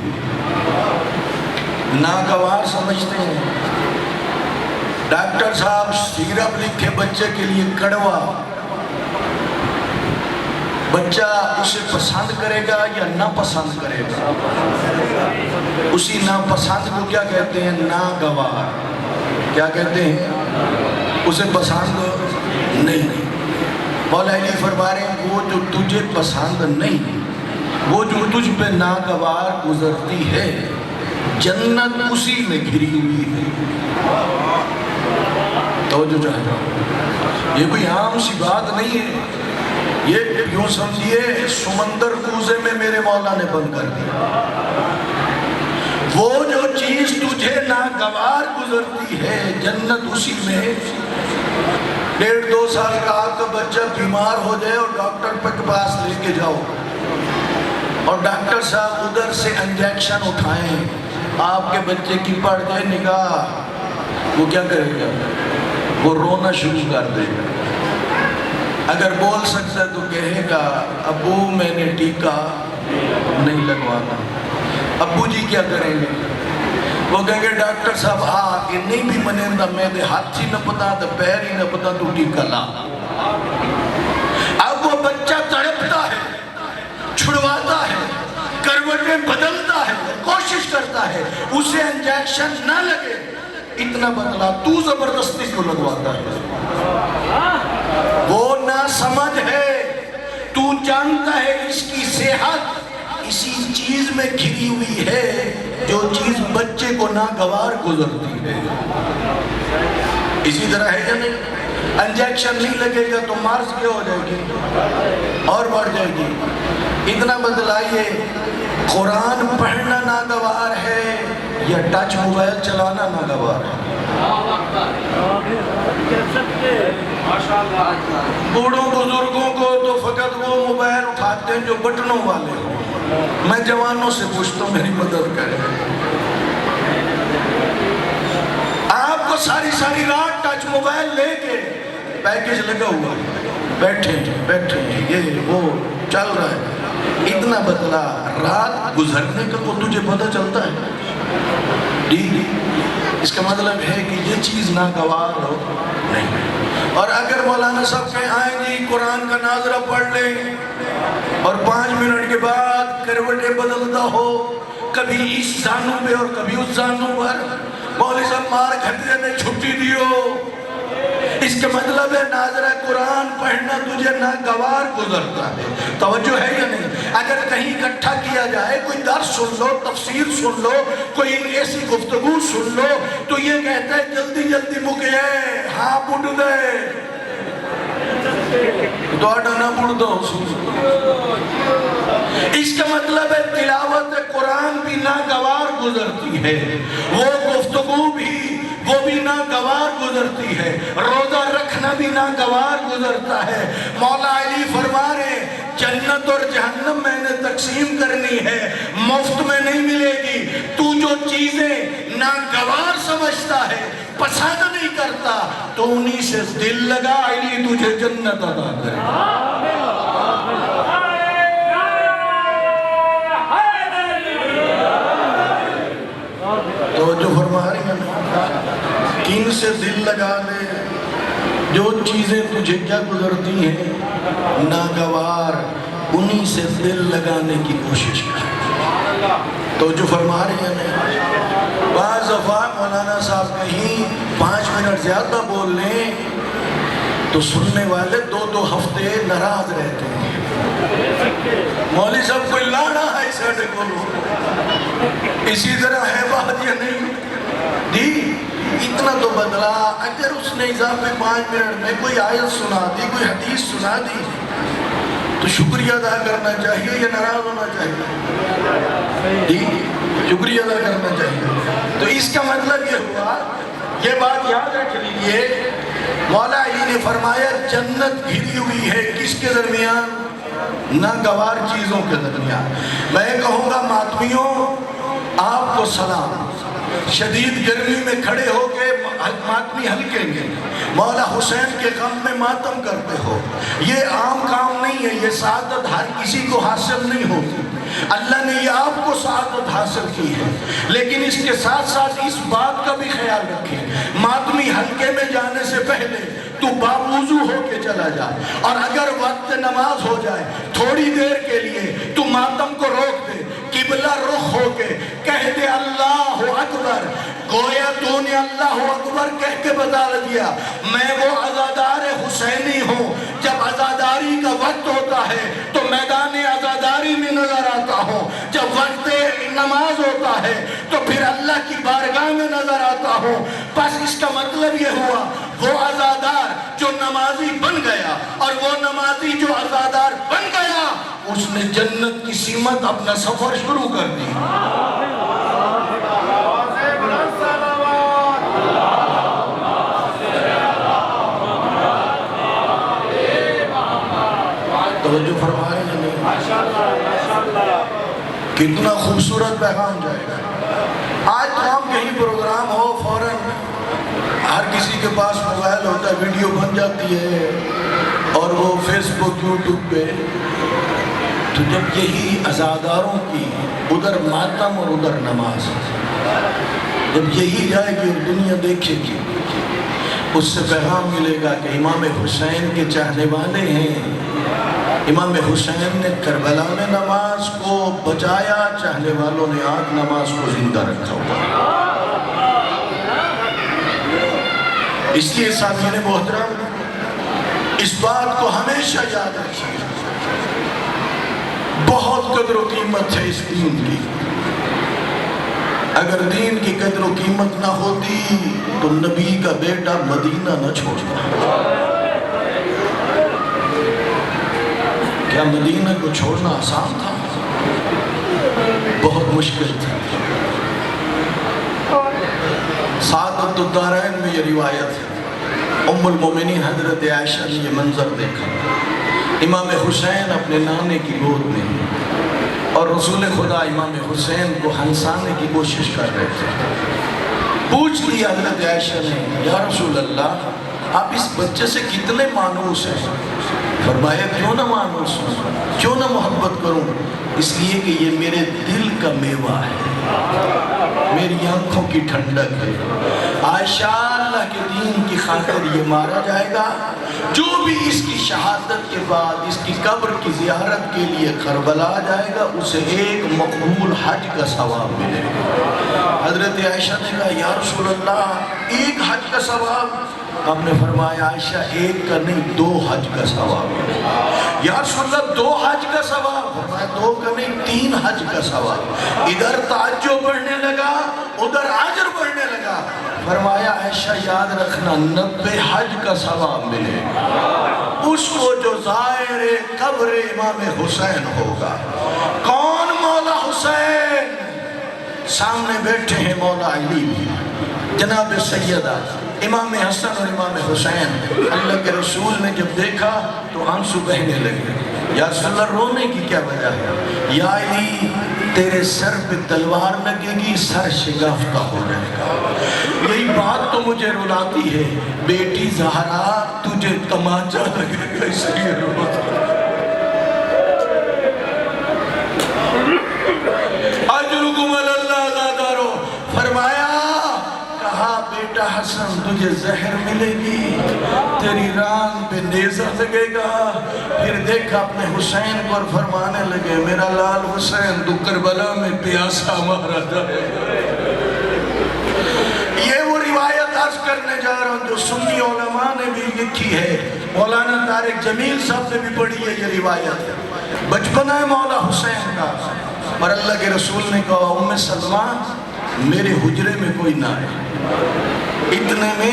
ناگوار سمجھتے ہیں؟ ڈاکٹر صاحب سیرپ لکھے بچے کے لیے کڑوا، بچہ اسے پسند کرے گا یا ناپسند کرے گا؟ اسی ناپسند کو کیا کہتے ہیں؟ ناگوار. کیا کہتے ہیں؟ اسے پسند نہیں. مولا علی فرما رہے ہیں وہ جو تجھے پسند نہیں، وہ جو تجھ پہ ناگوار گزرتی ہے، جنت اسی میں گھری ہوئی ہے. توجہ چاہتا، یہ کوئی عام سی بات نہیں ہے. یہ یوں سمجھیے سمندر کوزے میں میرے مولا نے بند کر دیا. وہ جو چیز تجھے ناگوار گزرتی ہے جنت اسی میں. 1.5-2 سال کا آپ کا بچہ بیمار ہو جائے اور ڈاکٹر کے پاس لے کے جاؤ اور ڈاکٹر صاحب ادھر سے انجیکشن اٹھائیں، آپ کے بچے کی پڑ جائے نگاہ، وہ کیا کرے گا؟ وہ رونا شروع کر دے گا. اگر بول سکتا ہے تو کہے گا ابو میں نے ٹیکا نہیں لگوانا. ابو جی کیا کریں گے؟ وہ کہیں گے ڈاکٹر صاحب کہ نہیں بھی منیندا میں دے ہاتھ ہی نہ پتا تو پیر ہی نہ پتا تو ٹیکا لا. اب وہ بچہ تڑپتا ہے، چھڑواتا ہے، کروٹیں بدلتا ہے، کوشش کرتا ہے اسے انجیکشن نہ لگے. اتنا بدلا تو زبردستی کو لگواتا ہے. وہ نہ سمجھ ہے، تو جانتا ہے اس کی صحت اسی چیز میں گھری ہوئی ہے جو چیز بچے کو ناگوار گزرتی ہے. اسی طرح ہے یا نہیں؟ انجیکشن نہیں لگے گا تو مارس کیا ہو جائے گی اور بڑھ جائے گی. اتنا بدلائیے، قرآن پڑھنا ناگوار ہے یا ٹچ موبائل چلانا ناگوار ہے؟ بوڑھوں بزرگوں کو تو فقط وہ موبائل اٹھاتے ہیں جو بٹنوں والے ہوں. میں جوانوں سے پوچھتا ہوں میری مدد کریں. آپ کو ساری رات ٹچ موبائل لے کے پیکج لگا ہوا ہے، بیٹھے یہ وہ چل رہا ہے. اتنا بدلا رات گزرنے کا وہ تجھے پتہ چلتا ہے؟ اس کا مطلب ہے کہ یہ چیز ناگوار ہو نہیں. اور اگر مولانا صاحب کہیں آئیں جی قرآن کا ناظرہ پڑھ لیں اور 5 منٹ کے بعد کروٹیں بدلتا ہو، کبھی اس زانوں پہ اور کبھی اس زانوں پر، مولوی صاحب مار گھٹنے نے چھٹی دیو، اس کا مطلب ہے ناظرہ قرآن پڑھنا تجھے ناگوار گزرتا ہے. توجہ ہے یا نہیں؟ اگر کہیں اکٹھا کیا جائے، کوئی درس سن لو، تفسیر سن لو، کوئی ایسی گفتگو سن لو تو یہ کہتا ہے جلدی مکے ہاں پٹ دے. تو نہ پڑھ دو اس کا مطلب ہے تلاوت قرآن بھی ناگوار گزرتی ہے، وہ گفتگو بھی وہ بھی ناگوار گزرتی ہے، روزہ رکھنا بھی ناگوار گزرتا ہے۔ مولا علی فرما رہے جنت اور جہنم میں نے تقسیم کرنی ہے، مفت میں نہیں ملے گی۔ تو جو چیزیں ناگوار سمجھتا ہے، پسند نہیں کرتا، تو انہی سے دل لگا، علی تجھے جنت عطا کرے۔ تو جو فرما رہی ہیں کن سے دل لگا دے، جو چیزیں تجھے کیا گزرتی ہیں ناگوار، انہی سے دل لگانے کی کوشش کر۔ تو جو فرما رہی ہیں بعض دفعہ مولانا صاحب کہیں 5 منٹ زیادہ بول لیں تو سننے والے 2 ہفتے ناراض رہتے ہیں۔ مولوی صاحب کوئی لانا ہے ساڑھے کو، اسی طرح ہے بات یا نہیں دی؟ اتنا تو بدلا، اگر اس نے اضافے 5 منٹ میں کوئی آیت سنا دی، کوئی حدیث سنا دی، تو شکریہ ادا کرنا چاہیے یا ناراض ہونا چاہیے؟ دی شکریہ ادا کرنا چاہیے۔ تو اس کا مطلب یہ ہوا، یہ بات یاد رکھ لیجئے، مولا علی نے فرمایا جنت گھری ہوئی ہے کس کے درمیان؟ ناگوار چیزوں کے درمیان۔ میں کہوں گا ماتمیوں آپ کو سلام، شدید گرمی میں کھڑے ہو کے ماتمی ہلکیں گے، مولا حسین کے غم میں ماتم کرتے ہو، یہ عام کام نہیں ہے، یہ سعادت ہر کسی کو حاصل نہیں ہوتی۔ اللہ نے یہ آپ کو سعادت حاصل کی ہے، لیکن اس کے ساتھ ساتھ اس بات کا بھی خیال رکھیں، ماتمی حلقے میں جانے سے پہلے تو باوضو ہو کے چلا جا، اور اگر وقت نماز ہو جائے تھوڑی دیر کے لیے تو ماتم کو روک دے، قبلہ رخ ہو کے کہہ دے اللہ اکبر، گویا تو نے اللہ اکبر کہہ کے بتا دیا میں وہ عزادار حسینی ہوں۔ جب عزاداری کا وقت ہوتا ہے تو میدان عزاداری میں نظر آتا ہوں، جب وقت نماز ہوتا ہے تو پھر اللہ کی بارگاہ میں نظر آتا ہوں۔ بس اس کا مطلب یہ ہوا وہ عزادار جو نمازی بن گیا، اور وہ نمازی جو عزادار بن گیا، اس نے جنت کی سمت اپنا سفر شروع کر دی۔ توجہ فرما رہے ہیں کتنا خوبصورت پیغام جائے گا۔ آج تو ہم کہیں پروگرام ہو فوراً ہر کسی کے پاس موبائل ہوتا ہے، ویڈیو بن جاتی ہے اور وہ فیس بک یوٹیوب پہ، تو جب یہی عزاداروں کی ادھر ماتم اور ادھر نماز، جب یہی جائے گی اور دنیا دیکھے گی، اس سے پیغام ملے گا کہ امام حسین کے چاہنے والے ہیں، امام حسین نے کربلا میں نماز کو بچایا، چاہنے والوں نے آج نماز کو زندہ رکھا ہوا۔ اس لیے ساتھیان محترم اس بات کو ہمیشہ یاد رکھیے، بہت قدر و قیمت ہے اس دین کی۔ اگر دین کی قدر و قیمت نہ ہوتی تو نبی کا بیٹا مدینہ نہ چھوڑتا۔ کیا مدینہ کو چھوڑنا آسان تھا؟ بہت مشکل تھا۔ سعادت الدارین میں یہ روایت ہے، ام المومنین حضرت عائشہ نے یہ منظر دیکھا، امام حسین اپنے نانے کی گود میں اور رسول خدا امام حسین کو ہنسانے کی کوشش کر رہے تھے۔ پوچھ لیا حضرت عائشہ نے، یا رسول اللہ آپ اس بچے سے کتنے مانوس ہیں؟ فرمایا کیوں نہ مانوس ہوں، کیوں نہ محبت کروں، اس لیے کہ یہ میرے دل کا میوہ ہے، میری آنکھوں کی ٹھنڈک ہے۔ عائشہ اللہ کے دین کی خاطر یہ مارا جائے گا، جو بھی اس کی شہادت کے بعد اس کی قبر کی زیارت کے لیے کربلا جائے گا، اسے ایک مقبول حج کا ثواب ملے گا۔ حضرت عائشہ نے کہا یا رسول اللہ ایک حج کا ثواب؟ آپ نے فرمایا عائشہ ایک کا نہیں 2 حج کا ثواب ہے۔ یا رسول اللہ 2 حج کا ثواب؟ فرمایا 2 کا نہیں 3 حج کا ثواب۔ ادھر تعجب بڑھنے لگا، ادھر اجر بڑھنے لگا۔ فرمایا عائشہ یاد رکھنا 90 حج کا ثواب ملے گا اس کو جو زائر قبر امام حسین ہوگا۔ کون؟ مولا حسین۔ سامنے بیٹھے ہیں مولا علی بھی، جناب سیدہ امام حسن اور امام حسین۔ اللہ کے رسول نے جب دیکھا تو آنسو بہنے لگے۔ یا رسول اللہ رونے کی کیا وجہ ہے؟ یا علی تیرے سر پہ تلوار لگے گی، سر شگافتہ ہو جائے گا۔ یہی بات تو مجھے رلاتی ہے، بیٹی زہرا تجھے تماچا لگے گا اس لیے روتا۔ اجرکم اللہ زادارو، فرمایا کہا بیٹا حسن تجھے زہر ملے گی، تیری ران پہ نیزہ لگے گا۔ پھر دیکھا اپنے حسین کو اور فرمانے لگے میرا لال حسین تو کربلا میں پیاسا مارا جائے گا۔ یہ وہ روایت عرض کرنے جا رہا ہوں جو سنی علماء نے بھی لکھی ہے، مولانا طارق جمیل صاحب نے بھی پڑھی ہے یہ روایت۔ بچپنا ہے مولا حسین کا، اور اللہ کے رسول نے کہا ام سلمہ میرے حجرے میں کوئی نہ آئے۔ اتنے میں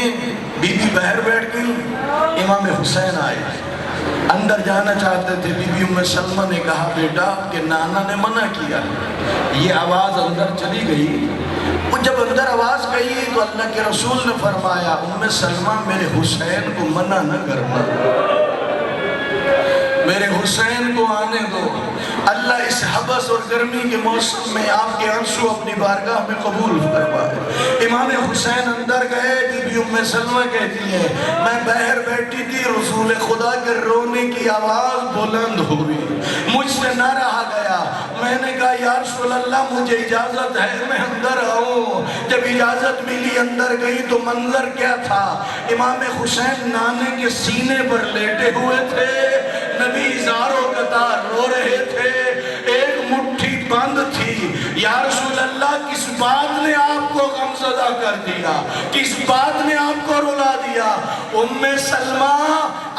بی بی باہر بیٹھ گئی، امام حسین آئے، اندر جانا چاہتے تھے۔ بی بی ام سلمہ نے کہا بیٹا آپ کے نانا نے منع کیا۔ یہ آواز اندر چلی گئی، وہ جب اندر آواز گئی تو اللہ کے رسول نے فرمایا ام سلمہ میرے حسین کو منع نہ کرنا، میرے حسین کو آنے دو۔ اللہ اس حبس اور گرمی کے موسم میں آپ کے آنسو اپنی بارگاہ میں قبول فرمائے۔ امام حسین اندر گئے، بی بی ام سلمہ کہتی ہے میں باہر بیٹھی تھی، رسول خدا کے رونے کی آواز بلند ہوئی، مجھ سے نہ رہا گیا۔ میں نے کہا یا رسول اللہ مجھے اجازت ہے میں اندر آؤں۔ جب اجازت ملی اندر گئی تو منظر کیا تھا؟ امام حسین نانے کے سینے پر لیٹے ہوئے تھے، نبی زاروں قطار رو رہے تھے، ایک مٹھی بند تھی۔ یا رسول اللہ کس بات نے آپ کو غمزدہ کر دیا؟ کس بات نے آپ کو رلا دیا؟ ام سلمہ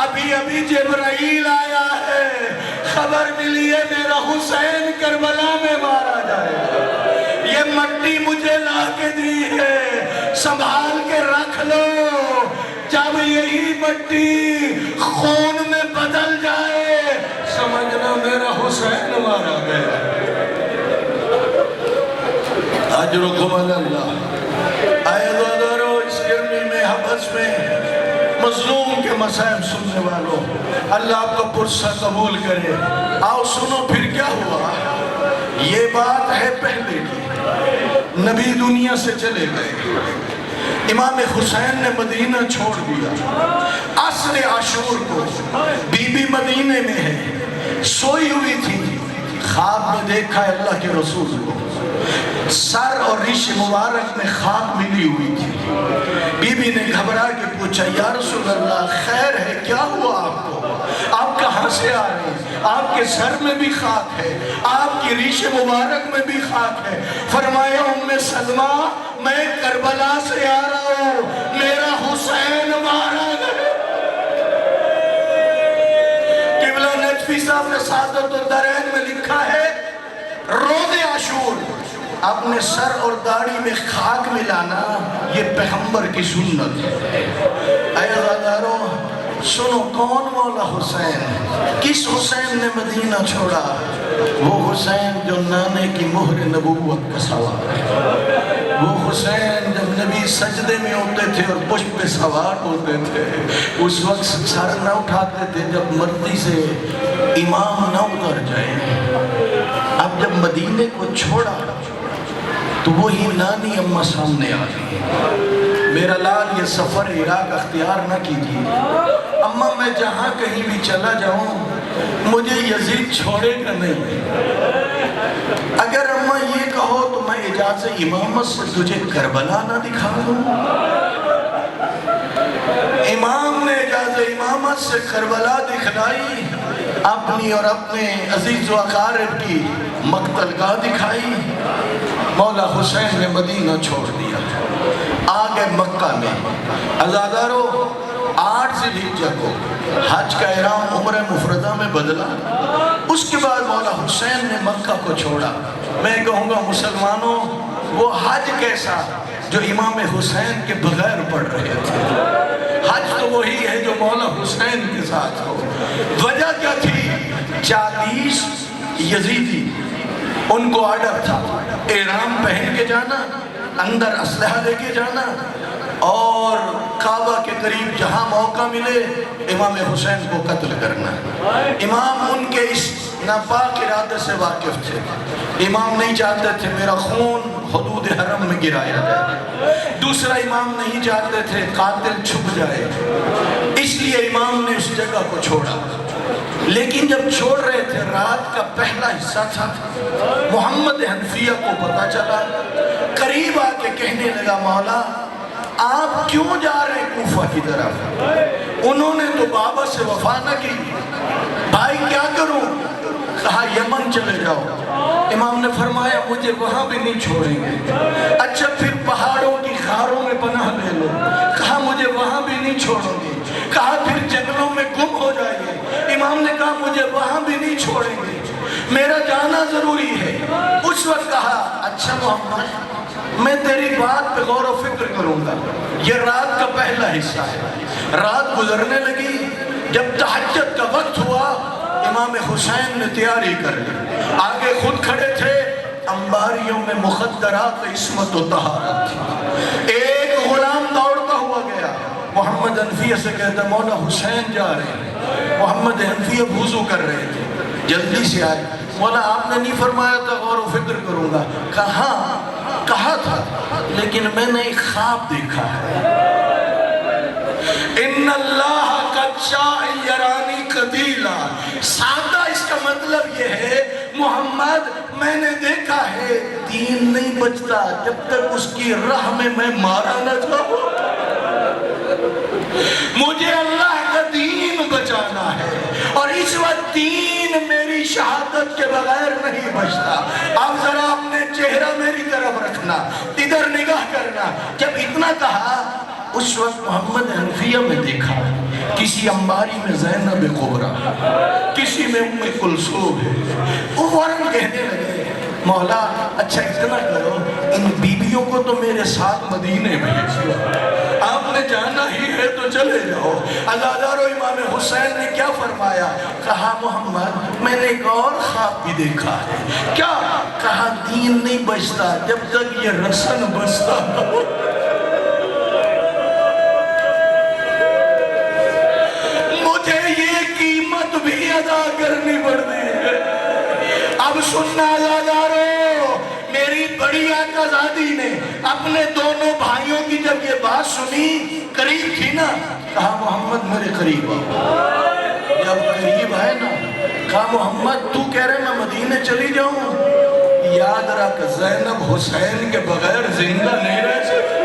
ابھی جبرائیل آیا ہے، خبر ملی ہے میرا حسین کربلا میں مارا جائے گا، یہ مٹی مجھے لا کے دی ہے، سنبھال کے رکھ لو، جب یہی مٹی خون میں بدل جائے سمجھنا میرا حسین مارا گیا۔ اجرکم اللہ۔ اے دادارو اس گرمی میں حبس میں مظلوم کے مسائب سننے والوں، اللہ آپ کا پرسہ قبول کرے۔ آؤ سنو پھر کیا ہوا۔ یہ بات ہے پہلے کی، نبی دنیا سے چلے گئے، امام حسین نے مدینہ چھوڑ دیا۔ عصر عاشور کو بی بی مدینہ میں ہے، سوئی ہوئی تھی، خواب میں دیکھا ہے اللہ کے رسول کو، سر اور ریش مبارک میں خاک ملی ہوئی تھی۔ بی بی نے گھبرا کے پوچھا یا رسول اللہ خیر ہے، کیا ہوا آپ کو؟ آپ کہاں سے آ رہے ہیں؟ آپ کے سر میں بھی خاک ہے، آپ کی ریش مبارک میں بھی خاک ہے۔ فرمایا ام سلمہ میں کربلا سے آ رہا ہوں، میرا حسین مارا گیا۔ قبلہ نجفی صاحب نے سعادت الدارین میں لکھا ہے روز عاشور اپنے سر اور داڑھی میں خاک ملانا یہ پیغمبر کی سنت ہے۔ اے غداروں سنو کون مولا حسین؟ کس حسین نے مدینہ چھوڑا؟ وہ حسین جو نانے کی مہر نبوت کا سوار ہے، وہ حسین جب نبی سجدے میں ہوتے تھے اور پشت پہ سوار ہوتے تھے اس وقت سر نہ اٹھاتے تھے جب مرضی سے امام نہ اتر جائے۔ اب جب مدینے کو چھوڑا تو وہی نانی اماں سامنے آ گئی، میرا لال یہ سفر عراق اختیار نہ کیجیے، اماں میں جہاں کہیں بھی چلا جاؤں مجھے یزید چھوڑے گا نہیں، اگر اماں یہ کہو تو میں اجازت امامت سے تجھے کربلا نہ دکھا دوں۔ امام نے اجازت امامت سے کربلا دکھلائی، اپنی اور اپنے عزیز و اقارب کی مقتل گاہ دکھائی۔ مولا حسین نے مدینہ چھوڑ دیا، آگے مکہ میں۔ عزادارو 8 ذی الحجہ کو حج کا احرام عمرہ مفردہ میں بدلا، اس کے بعد مولا حسین نے مکہ کو چھوڑا۔ میں کہوں گا مسلمانوں وہ حج کیسا جو امام حسین کے بغیر پڑھ رہے تھے؟ حج تو وہی ہے جو مولا حسین کے ساتھ ہو۔ وجہ کیا تھی؟ 40 یزیدی، ان کو آرڈر تھا احرام پہن کے جانا، اندر اسلحہ لے کے جانا، اور کعبہ کے قریب جہاں موقع ملے امام حسین کو قتل کرنا۔ امام ان کے اس ناپاک ارادے سے واقف تھے۔ امام نہیں چاہتے تھے میرا خون حدود حرم میں گرایا جائے، دوسرا امام نہیں چاہتے تھے قاتل چھپ جائے، اس لیے امام نے اس جگہ کو چھوڑا۔ لیکن جب چھوڑ رہے تھے، رات کا پہلا حصہ تھا، محمد حنفیہ کو پتا چلا، قریب آ کے کہنے لگا مولا آپ کیوں جا رہے ہیں کوفہ کی طرف؟ انہوں نے تو بابا سے وفا نہ کی، بھائی کیا کروں؟ کہا یمن چلے جاؤ۔ امام نے فرمایا مجھے وہاں بھی نہیں چھوڑیں گے۔ اچھا پھر پہاڑوں کی غاروں میں پناہ لے لو۔ کہا مجھے وہاں بھی نہیں چھوڑیں گے۔ کہا پھر جنگلوں میں گم ہو جائیے۔ امام نے کہا مجھے وہاں بھی نہیں چھوڑیں گے، میرا جانا ضروری ہے۔ اس وقت کہا اچھا محمد میں تیری بات پہ غور و فکر کروں گا۔ یہ رات کا پہلا حصہ ہے، رات گزرنے لگی، جب تہجد کا وقت ہوا امام حسین نے تیاری کر لی، آگے خود کھڑے تھے، انباریوں میں مخدرات عصمت و طہارت تھی۔ ایک غلام دوڑتا ہوا گیا، محمد حنفیہ سے کہتا مولا حسین جا رہے ہیں۔ محمد حنفیہ وضو کر رہے تھے، جلدی سے آئے، مولا آپ نے نہیں فرمایا تھا غور و فکر کروں گا؟ کہا تھا، لیکن میں نے ایک خواب دیکھا ہے۔ ان اللہ قد شاعرانی قدیلا، سادہ اس کا مطلب یہ ہے محمد میں نے دیکھا ہے دین نہیں بچتا جب تک اس کی راہ میں مارا نہ جاؤں۔ مجھے اللہ کا دین بچانا ہے، اور اس وقت دین میری شہادت کے بغیر نہیں بچتا۔ اب ذرا اپنے چہرہ میری طرف رکھنا، ادھر نگاہ کرنا۔ جب اتنا کہا اس وقت محمد حنفیہ میں دیکھا کسی انباری میں زینب کبریٰ، کسی میں ام کلثوم ہے۔ وہ فوراً کہنے لگے مولا اچھا اتنا کرو ان بیویوں کو تو میرے ساتھ مدینے بھیجو، آپ نے جانا ہی ہے تو چلے جاؤ۔ عزادارو امام حسین نے کیا فرمایا؟ کہا محمد میں نے ایک اور خواب بھی دیکھا ہے۔ کیا؟ کہا دین نہیں بچتا جب تک یہ رسن بچتا۔ مجھے یہ قیمت بھی ادا کرنی پڑتی ہے۔ اب سننا عزادارو، میری بڑی آقا زادی نے اپنے دونوں بھائیوں کی جب یہ بات سنی، قریب تھی نا، کہا محمد میرے قریب آؤ۔ جب قریب آئے نا، کہا محمد تو کہہ رہے میں مدینے چلی جاؤں؟ یاد رکھ زینب حسین کے بغیر زندہ نہیں رہ سکتی۔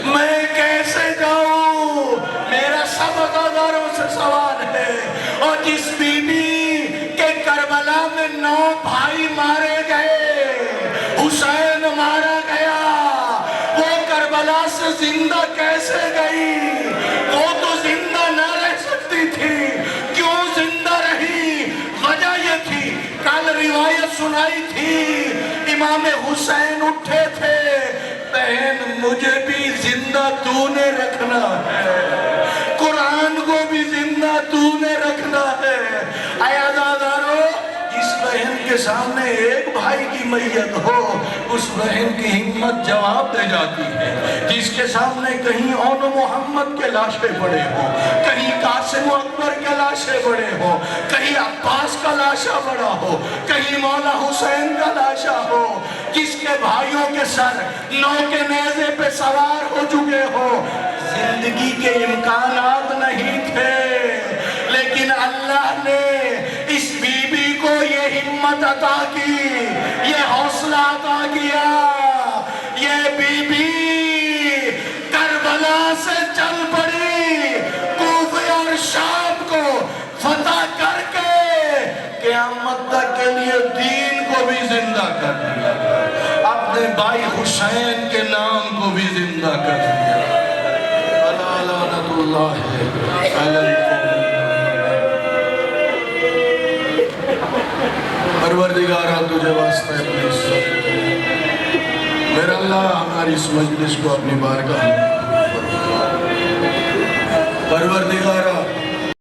میں کیسے جاؤں؟ میرا سب عزاداروں سے سوال ہے۔ اور جس بی بی کے کربلا میں 9 بھائی مارے گئے، حسین مارا گیا، وہ کربلا سے زندہ کیسے گئی؟ وہ تو زندہ نہ رہ سکتی تھی، کیوں زندہ رہی؟ وجہ یہ تھی، کل روایت سنائی تھی، امام حسین اٹھے تھے، بہن مجھے بھی زندہ تو نے رکھنا ہے، قرآن کو بھی زندہ تو نے رکھنا ہے۔ اے عزادارو، جس بہن کے سامنے ایک بھائی کی میت ہو، اس بہن کی ہمت جواب دے جاتی ہے۔ جس کے سامنے کہیں اون محمد کے لاشیں پڑے ہوں، کہیں قاسم و اکبر کے لاشیں پڑے ہوں، کہیں عباس کا لاشا پڑا ہو، کہیں مولا حسین کا لاشا ہو، جس کے بھائیوں کے سر 9 کے نیزے پہ سوار ہو چکے ہو، زندگی کے امکانات نہیں تھے، لیکن اللہ نے اس بی بی کو یہ ہمت عطا کی، یہ حوصلہ عطا کیا۔ یہ بی بی کربلا سے چل پڑی، کوفہ اور شام کو فتح کر کے قیامت تک کے لیے دین کو بھی زندہ کر دیا، اپنے بھائی حسین کے نام کو بھی زندہ کر دیا۔ لعنت اللہ علیکم۔ پروردگارہ تجھے واسطہ ہے اپنی عزت میرا اللہ ہماری اس مجلس کو اپنی بارگاہ میں پروردگار